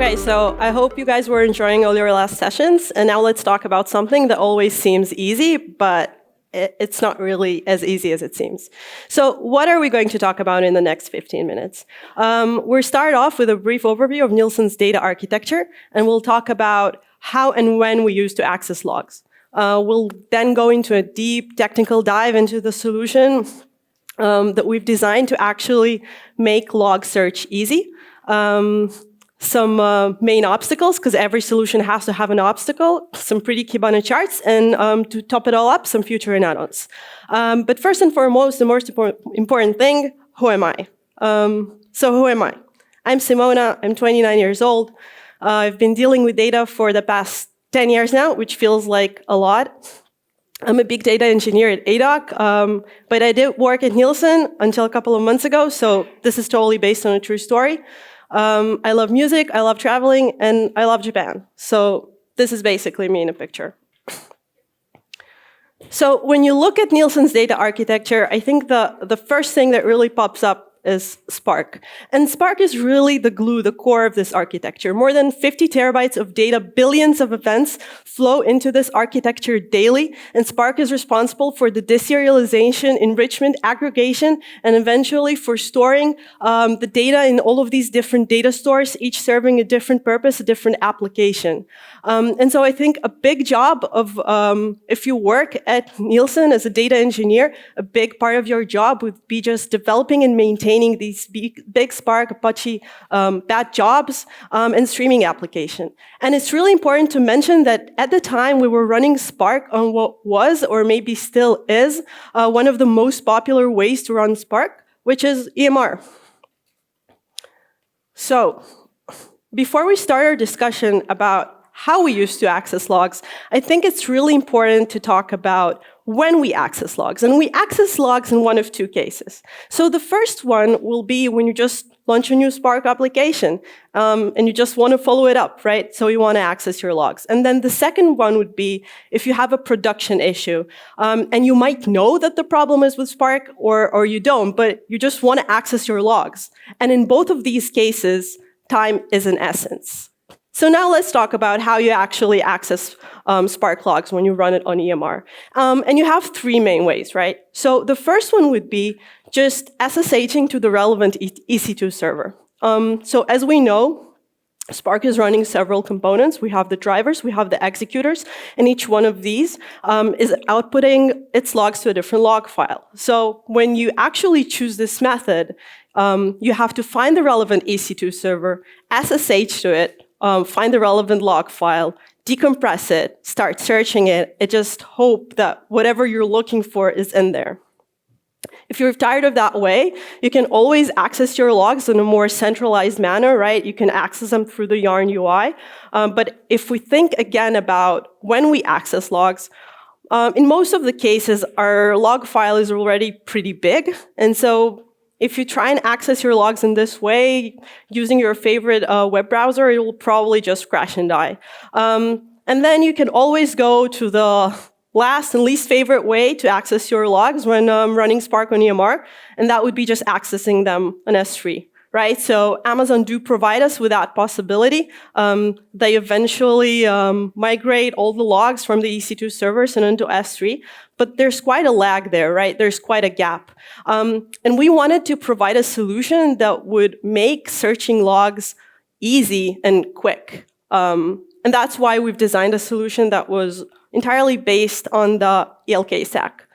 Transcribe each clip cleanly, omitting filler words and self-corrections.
Okay, so I hope you guys were enjoying all your last sessions, and now let's talk about something that always seems easy, but it's not really as easy as it seems. So what are we going to talk about in the next 15 minutes? We'll start off with a brief overview of Nielsen's data architecture, and we'll talk about how and when we use to access logs. We'll then go into a deep technical dive into the solution that we've designed to actually make log search easy. Some main obstacles, because every solution has to have an obstacle, some pretty Kibana charts, and to top it all up, some future add-ons. But first and foremost, the most important thing, who am I? So who am I? I'm Simona, I'm 29 years old. I've been dealing with data for the past 10 years now, which feels like a lot. I'm a big data engineer at Aidoc, but I did work at Nielsen until a couple of months ago, so this is totally based on a true story. I love music, I love traveling, and I love Japan. So this is basically me in a picture. So when you look at Nielsen's data architecture, I think the first thing that really pops up is Spark. And Spark is really the glue, the core of this architecture. More than 50 terabytes of data, billions of events flow into this architecture daily, and Spark is responsible for the deserialization, enrichment, aggregation, and eventually for storing the data in all of these different data stores, each serving a different purpose, a different application. And so I think a big job of, if you work at Nielsen as a data engineer, a big part of your job would be just developing and maintaining these big Spark, Apache, bad jobs, and streaming application. And it's really important to mention that at the time we were running Spark on what was, or maybe still is, one of the most popular ways to run Spark, which is EMR. So, before we start our discussion about how we used to access logs, I think it's really important to talk about when we access logs. And we access logs in one of two cases. So the first one will be when you just launch a new Spark application, and you just want to follow it up, right? So you want to access your logs. And then the second one would be if you have a production issue, and you might know that the problem is with Spark, or you don't, but you just want to access your logs. And in both of these cases, time is an essence. So now let's talk about how you actually access Spark logs when you run it on EMR. And you have three main ways, right? So the first one would be just SSHing to the relevant EC2 server. So as we know, Spark is running several components. We have the drivers, we have the executors, and each one of these is outputting its logs to a different log file. So when you actually choose this method, you have to find the relevant EC2 server, SSH to it, find the relevant log file, decompress it, start searching it, and just hope that whatever you're looking for is in there. If you're tired of that way, you can always access your logs in a more centralized manner, right? You can access them through the Yarn UI. But if we think again about when we access logs, in most of the cases, our log file is already pretty big. And so if you try and access your logs in this way, using your favorite web browser, it will probably just crash and die. And then you can always go to the last and least favorite way to access your logs when running Spark on EMR, and that would be just accessing them on S3, right? So Amazon do provide us with that possibility. They eventually migrate all the logs from the EC2 servers and into S3. But there's quite a lag there, right? There's quite a gap. And we wanted to provide a solution that would make searching logs easy and quick. And that's why we've designed a solution that was entirely based on the ELK stack.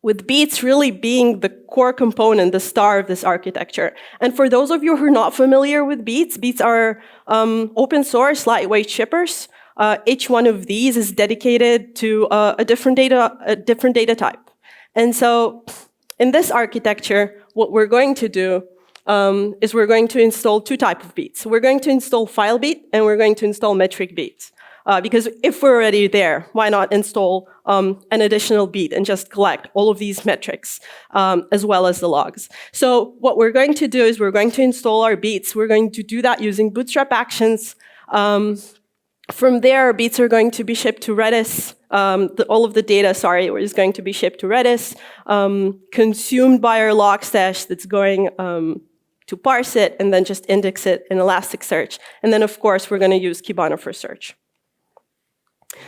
With Beats really being the core component, the star of this architecture. And for those of you who are not familiar with Beats, Beats are open source, lightweight shippers. Each one of these is dedicated to a different data type. And so in this architecture, what we're going to do is we're going to install two types of beats. We're going to install file beat, and we're going to install metric beats. Because if we're already there, why not install an additional beat and just collect all of these metrics as well as the logs? So what we're going to do is we're going to install our beats. We're going to do that using Bootstrap actions. From there, beats are going to be shipped to Redis. All of the data, is going to be shipped to Redis, consumed by our log stash that's going to parse it and then just index it in Elasticsearch. And then, of course, we're going to use Kibana for search.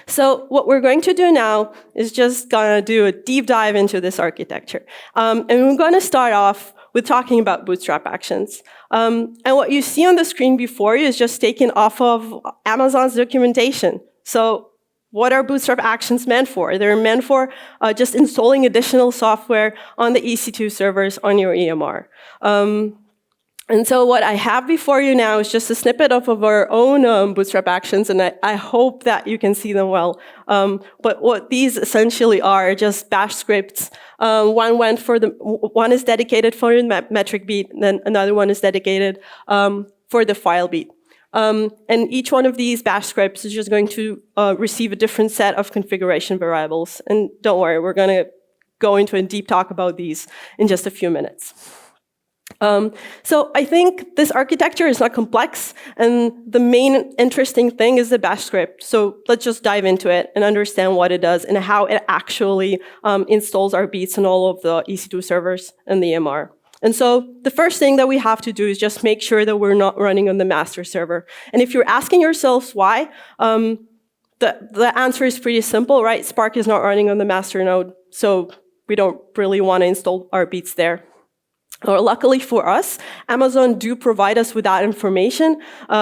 So what we're going to do now is just going to do a deep dive into this architecture. And we're going to start off with talking about Bootstrap actions. And what you see on the screen before you is just taken off of Amazon's documentation. So what are Bootstrap actions meant for? They're meant for just installing additional software on the EC2 servers on your EMR. And so what I have before you now is just a snippet of our own Bootstrap actions, and I hope that you can see them well. But what these essentially are just bash scripts. One is dedicated for the metric beat, and then another one is dedicated for the file beat. And each one of these bash scripts is just going to receive a different set of configuration variables. And don't worry, we're going to go into a deep talk about these in just a few minutes. So I think this architecture is not complex, and the main interesting thing is the bash script. So let's just dive into it and understand what it does and how it actually installs our beats on all of the EC2 servers and the EMR. And so the first thing that we have to do is just make sure that we're not running on the master server. And if you're asking yourselves why, the answer is pretty simple, right? Spark is not running on the master node, so we don't really want to install our beats there. Or luckily for us, Amazon do provide us with that information.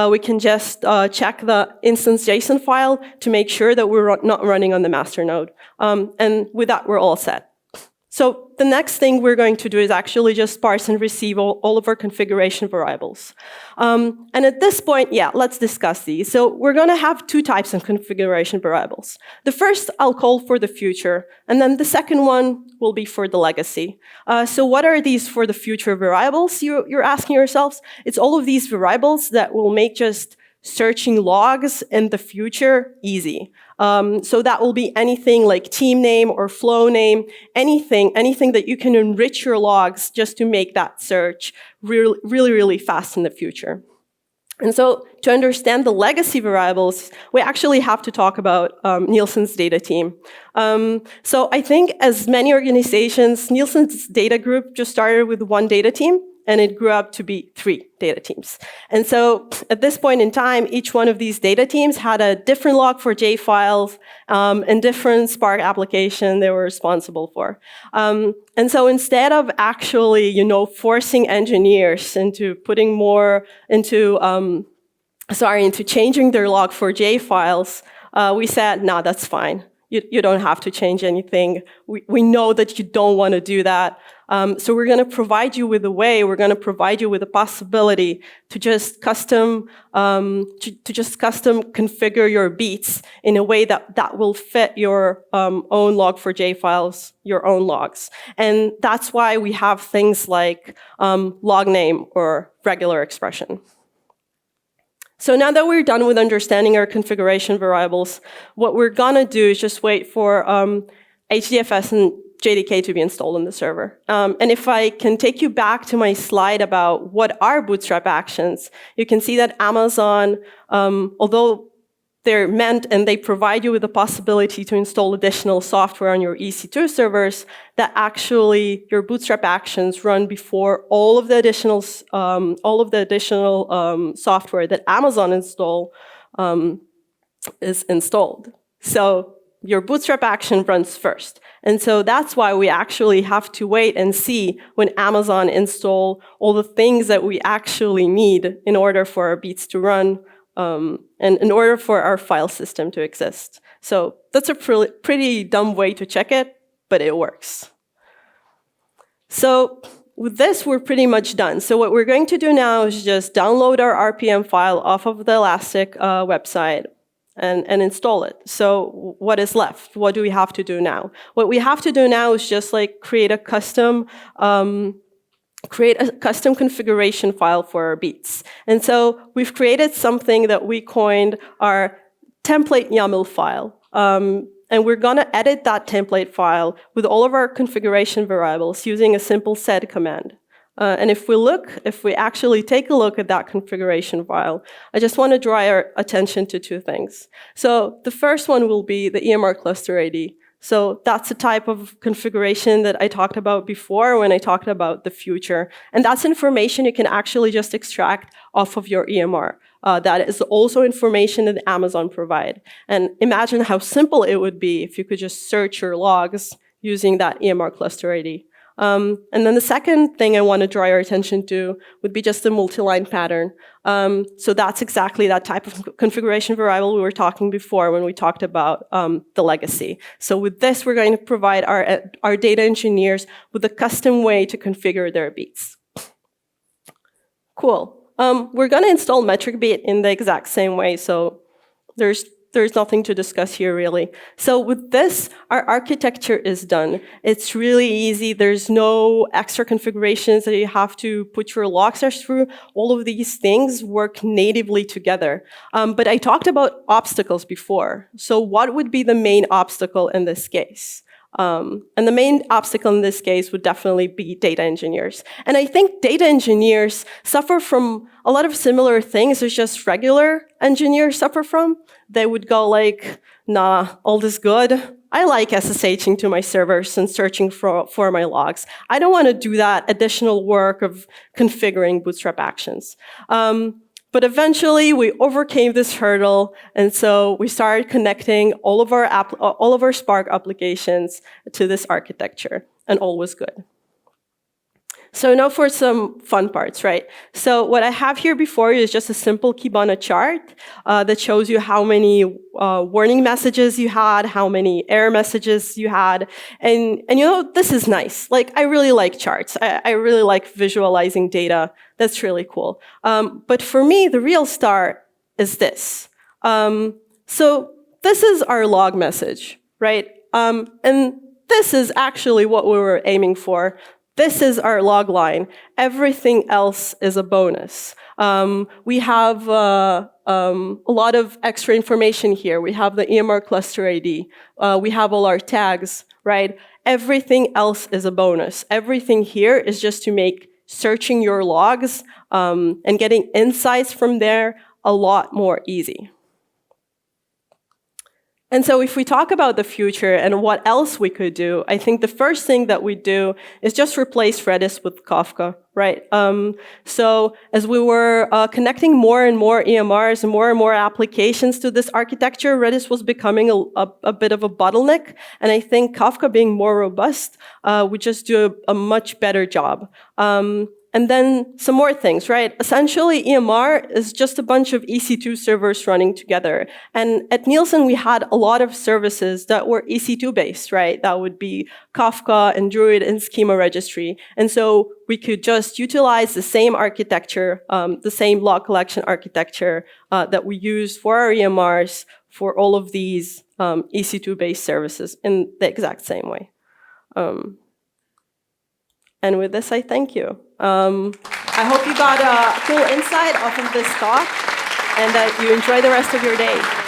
We can just check the instance JSON file to make sure that we're not running on the master node. And with that, we're all set. So the next thing we're going to do is actually just parse and receive all of our configuration variables. And at this point, yeah, let's discuss these. So we're going to have two types of configuration variables. The first I'll call for the future, and then the second one will be for the legacy. So what are these for the future variables, you're asking yourselves? It's all of these variables that will make just searching logs in the future easy. So that will be anything like team name or flow name, anything that you can enrich your logs just to make that search really fast in the future. And so to understand the legacy variables, we actually have to talk about Nielsen's data team. So I think as many organizations, Nielsen's data group just started with one data team, and it grew up to be 3 data teams. And so at this point in time, each one of these data teams had a different log4j files and different Spark application they were responsible for. And so instead of actually, forcing engineers into putting more into changing their log4j files, we said, no, that's fine. You don't have to change anything. We know that you don't want to do that. So we're going to provide you with a way. We're going to provide you with a possibility to just custom configure your beats in a way that will fit your own log4j files, your own logs. And that's why we have things like log name or regular expression. So now that we're done with understanding our configuration variables, what we're gonna do is just wait for HDFS and JDK to be installed on the server. And if I can take you back to my slide about what are Bootstrap actions, you can see that Amazon, although they're meant and they provide you with the possibility to install additional software on your EC2 servers, that actually your Bootstrap actions run before all of the additional software that Amazon is installed. So your Bootstrap action runs first. And so that's why we actually have to wait and see when Amazon install all the things that we actually need in order for our beats to run and in order for our file system to exist. So that's a pretty dumb way to check it, but it works. So with this, we're pretty much done. So what we're going to do now is just download our RPM file off of the Elastic website and install it. So what is left? What do we have to do now? What we have to do now is just create a custom configuration file for our beats. And so we've created something that we coined our template YAML file. And we're going to edit that template file with all of our configuration variables using a simple sed command. And if we actually take a look at that configuration file, I just want to draw our attention to 2 things. So the first one will be the EMR cluster ID. So that's the type of configuration that I talked about before when I talked about the future. And that's information you can actually just extract off of your EMR. That is also information that Amazon provide. And imagine how simple it would be if you could just search your logs using that EMR cluster ID. And then the second thing I want to draw your attention to would be just the multi-line pattern. So that's exactly that type of configuration variable we were talking before when we talked about the legacy. So with this, we're going to provide our data engineers with a custom way to configure their beats. Cool. We're going to install metric beat in the exact same way, so there's nothing to discuss here, really. So with this, our architecture is done. It's really easy. There's no extra configurations that you have to put your log stars through. All of these things work natively together. But I talked about obstacles before. So what would be the main obstacle in this case? And the main obstacle in this case would definitely be data engineers. And I think data engineers suffer from a lot of similar things as just regular engineers suffer from. They would go like, nah, all this good. I like SSHing to my servers and searching for my logs. I don't want to do that additional work of configuring Bootstrap actions. But eventually, we overcame this hurdle, and so we started connecting all of our Spark applications to this architecture, and all was good. So now for some fun parts, right? So what I have here before you is just a simple Kibana chart that shows you how many warning messages you had, how many error messages you had. And you know, this is nice. Like, I really like charts. I really like visualizing data. That's really cool. But for me, the real star is this. So this is our log message, right? And this is actually what we were aiming for. This is our log line. Everything else is a bonus. We have a lot of extra information here. We have the EMR cluster ID. We have all our tags, right? Everything else is a bonus. Everything here is just to make searching your logs and getting insights from there a lot more easy. And so if we talk about the future and what else we could do, I think the first thing that we do is just replace Redis with Kafka, right? So as we were connecting more and more EMRs and more applications to this architecture, Redis was becoming a bit of a bottleneck. And I think Kafka being more robust would just do a much better job. And then some more things, right? Essentially, EMR is just a bunch of EC2 servers running together. And at Nielsen, we had a lot of services that were EC2 based, right? That would be Kafka and Druid and Schema Registry. And so we could just utilize the same architecture, the same log collection architecture that we use for our EMRs for all of these EC2 based services in the exact same way. And with this, I thank you. I hope you got a cool insight off of this talk and that you enjoy the rest of your day.